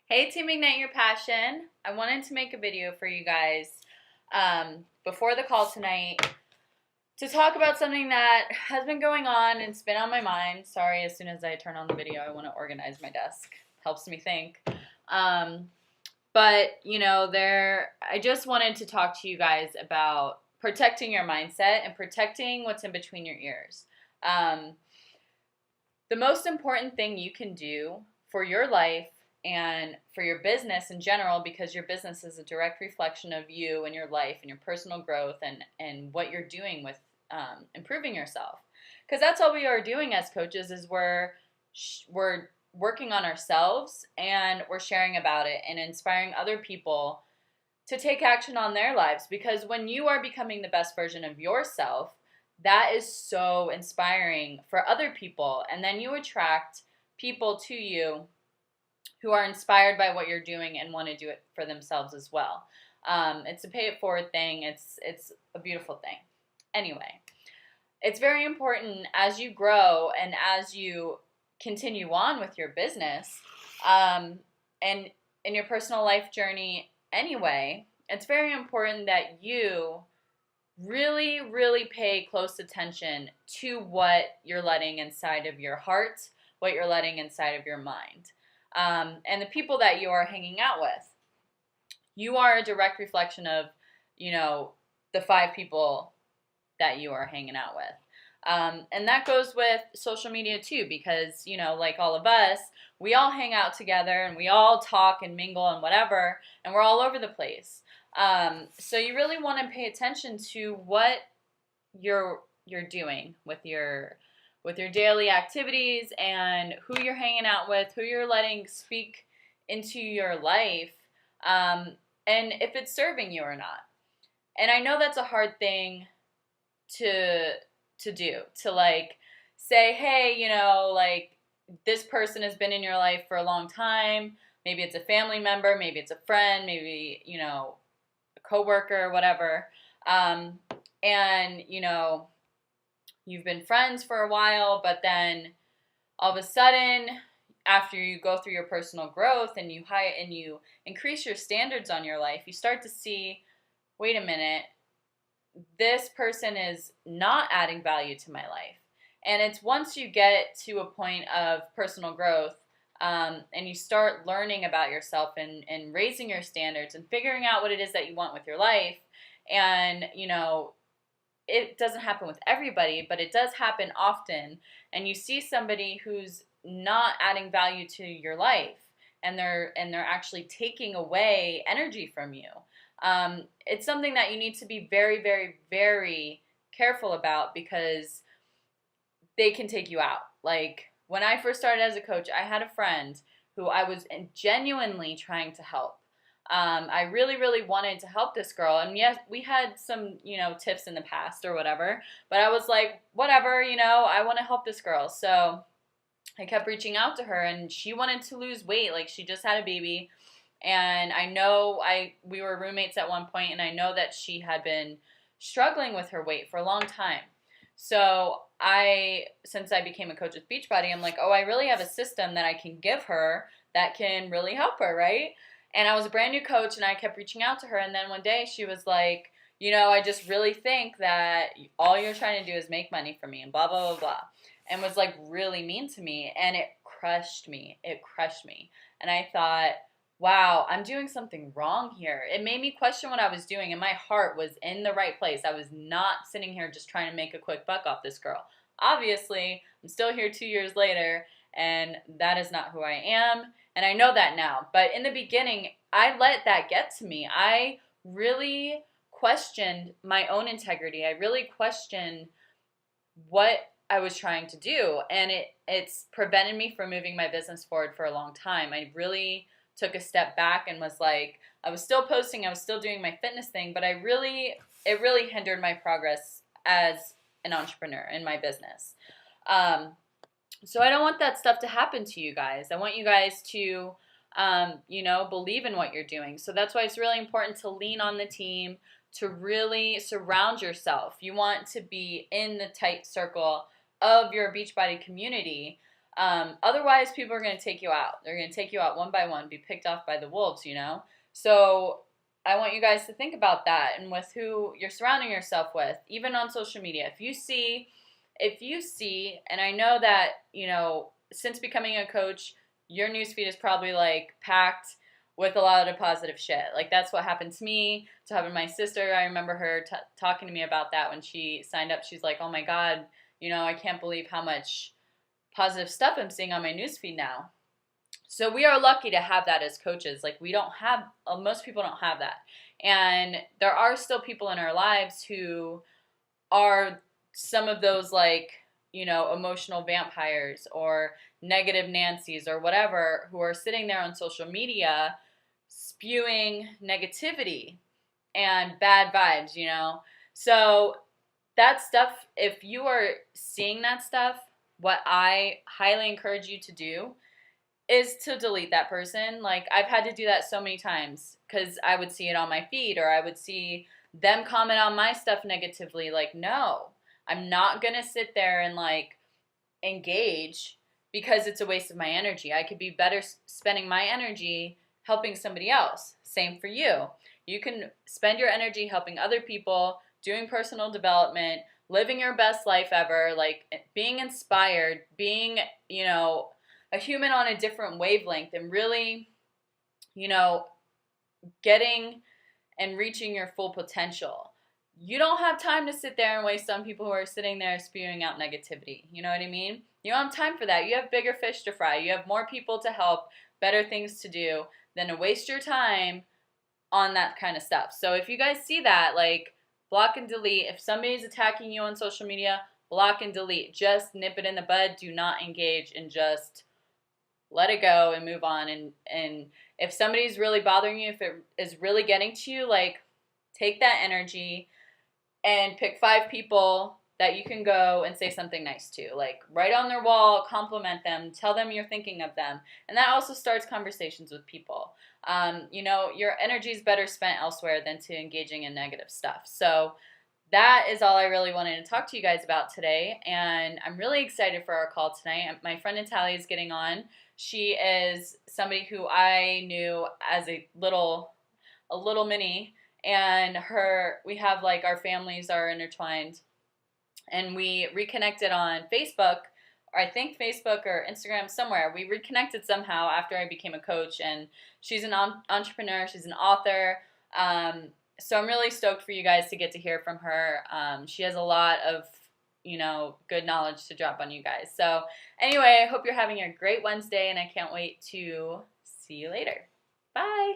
Hey Team Ignite Your Passion. I wanted to make a video for you guys before the call tonight to talk about something that has been going on and it's been on my mind. Sorry, as soon as I turn on the video, I want to organize my desk. Helps me think. But, I just wanted to talk to you guys about protecting your mindset and protecting what's in between your ears. The most important thing you can do for your life and for your business in general, because your business is a direct reflection of you and your life and your personal growth and what you're doing with improving yourself. Because that's all we are doing as coaches is we're working on ourselves and we're sharing about it and inspiring other people to take action on their lives. Because when you are becoming the best version of yourself, that is so inspiring for other people. And then you attract people to you who are inspired by what you're doing and want to do it for themselves as well. It's a pay it forward thing. It's a beautiful thing. Anyway, it's very important as you grow and as you continue on with your business and in your personal life journey anyway, it's very important that you really, really pay close attention to what you're letting inside of your heart, what you're letting inside of your mind, and the people that you are hanging out with. You are a direct reflection of, the 5 people that you are hanging out with. And that goes with social media too, because, like all of us, we all hang out together and we all talk and mingle and whatever, and we're all over the place. So you really want to pay attention to what you're doing with your daily activities and who you're hanging out with, who you're letting speak into your life, and if it's serving you or not. And I know that's a hard thing to do, to like say, hey, this person has been in your life for a long time. Maybe it's a family member, maybe it's a friend, maybe, a coworker, whatever. And, you've been friends for a while, but then all of a sudden, after you go through your personal growth and you increase your standards on your life, you start to see, wait a minute, this person is not adding value to my life. And it's once you get to a point of personal growth and you start learning about yourself and raising your standards and figuring out what it is that you want with your life. And, it doesn't happen with everybody, but it does happen often. And you see somebody who's not adding value to your life and they're actually taking away energy from you. It's something that you need to be very, very, very careful about, because they can take you out. Like when I first started as a coach, I had a friend who I was genuinely trying to help. I really, really wanted to help this girl. And yes, we had some, tips in the past or whatever, but I was like, whatever, I want to help this girl. So I kept reaching out to her and she wanted to lose weight. Like she just had a baby. And I know we were roommates at one point, and I know that she had been struggling with her weight for a long time. So since I became a coach with Beachbody, I'm like, oh, I really have a system that I can give her that can really help her, right? And I was a brand new coach, and I kept reaching out to her. And then one day she was like, I just really think that all you're trying to do is make money for me and blah, blah, blah, blah. And was like really mean to me. And it crushed me. It crushed me. And I thought, wow, I'm doing something wrong here. It made me question what I was doing, and my heart was in the right place. I was not sitting here just trying to make a quick buck off this girl. Obviously, I'm still here 2 years later, and that is not who I am, and I know that now. But in the beginning, I let that get to me. I really questioned my own integrity. I really questioned what I was trying to do, and it's prevented me from moving my business forward for a long time. I really took a step back and was like, I was still posting, I was still doing my fitness thing, but it really hindered my progress as an entrepreneur in my business. So I don't want that stuff to happen to you guys. I want you guys to, believe in what you're doing. So that's why it's really important to lean on the team, to really surround yourself. You want to be in the tight circle of your Beachbody community Otherwise, people are going to take you out. They're going to take you out one by one, be picked off by the wolves, you know? So I want you guys to think about that and with who you're surrounding yourself with, even on social media. If you see, and I know that, you know, since becoming a coach, your newsfeed is probably like packed with a lot of positive shit. Like that's what happened to me, to happen to my sister. I remember her talking to me about that when she signed up. She's like, oh my God, you know, I can't believe how much positive stuff I'm seeing on my newsfeed now. So we are lucky to have that as coaches. Like we don't have, most people don't have that. And there are still people in our lives who are some of those like, you know, emotional vampires or negative Nancy's or whatever, who are sitting there on social media spewing negativity and bad vibes, you know? So that stuff, if you are seeing that stuff, what I highly encourage you to do is to delete that person. Like I've had to do that so many times because I would see it on my feed or I would see them comment on my stuff negatively. Like, no, I'm not going to sit there and like engage because it's a waste of my energy. I could be better spending my energy helping somebody else. Same for you. You can spend your energy helping other people, doing personal development, living your best life ever, like being inspired, being, you know, a human on a different wavelength and really, you know, getting and reaching your full potential. You don't have time to sit there and waste on people who are sitting there spewing out negativity. You know what I mean? You don't have time for that. You have bigger fish to fry. You have more people to help, better things to do than to waste your time on that kind of stuff. So if you guys see that, like, block and delete. If somebody's attacking you on social media, block and delete. Just nip it in the bud. Do not engage and just let it go and move on. And if somebody's really bothering you, if it is really getting to you, like, take that energy and pick 5 people that you can go and say something nice to. Like, write on their wall, compliment them, tell them you're thinking of them. And that also starts conversations with people. You know, your energy is better spent elsewhere than to engaging in negative stuff. So that is all I really wanted to talk to you guys about today. And I'm really excited for our call tonight. My friend Natalia is getting on. She is somebody who I knew as a little mini, and we have like our families are intertwined, and we reconnected on Facebook, or I think Facebook or Instagram, somewhere. We reconnected somehow after I became a coach, and she's an entrepreneur, she's an author. So I'm really stoked for you guys to get to hear from her. She has a lot of, you know, good knowledge to drop on you guys. So anyway, I hope you're having a great Wednesday, and I can't wait to see you later. Bye.